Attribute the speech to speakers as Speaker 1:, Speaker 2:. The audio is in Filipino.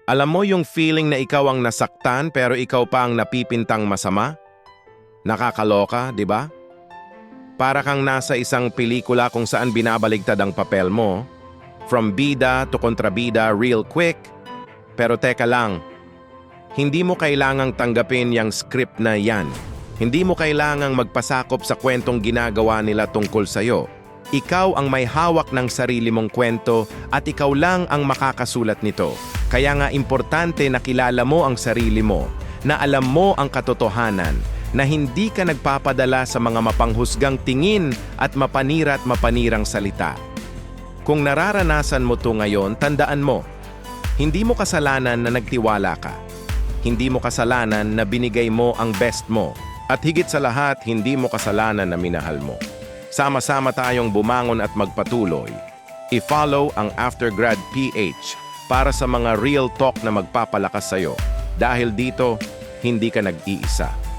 Speaker 1: Alam mo yung feeling na ikaw ang nasaktan pero ikaw pa ang napipintang masama? Nakakaloka, di ba? Para kang nasa isang pelikula kung saan binabaligtad ang papel mo. From bida to kontrabida real quick. Pero teka lang, hindi mo kailangang tanggapin yung script na yan. Hindi mo kailangang magpasakop sa kwentong ginagawa nila tungkol sa'yo. Ikaw ang may hawak ng sarili mong kwento at ikaw lang ang makakasulat nito. Kaya nga importante na kilala mo ang sarili mo, na alam mo ang katotohanan, na hindi ka nagpapadala sa mga mapanghusgang tingin at mapanirang salita. Kung nararanasan mo to ngayon, tandaan mo, hindi mo kasalanan na nagtiwala ka. Hindi mo kasalanan na binigay mo ang best mo. At higit sa lahat, hindi mo kasalanan na minahal mo. Sama-sama tayong bumangon at magpatuloy. I-follow ang Aftergrad PH para sa mga real talk na magpapalakas sa'yo. Dahil dito, hindi ka nag-iisa.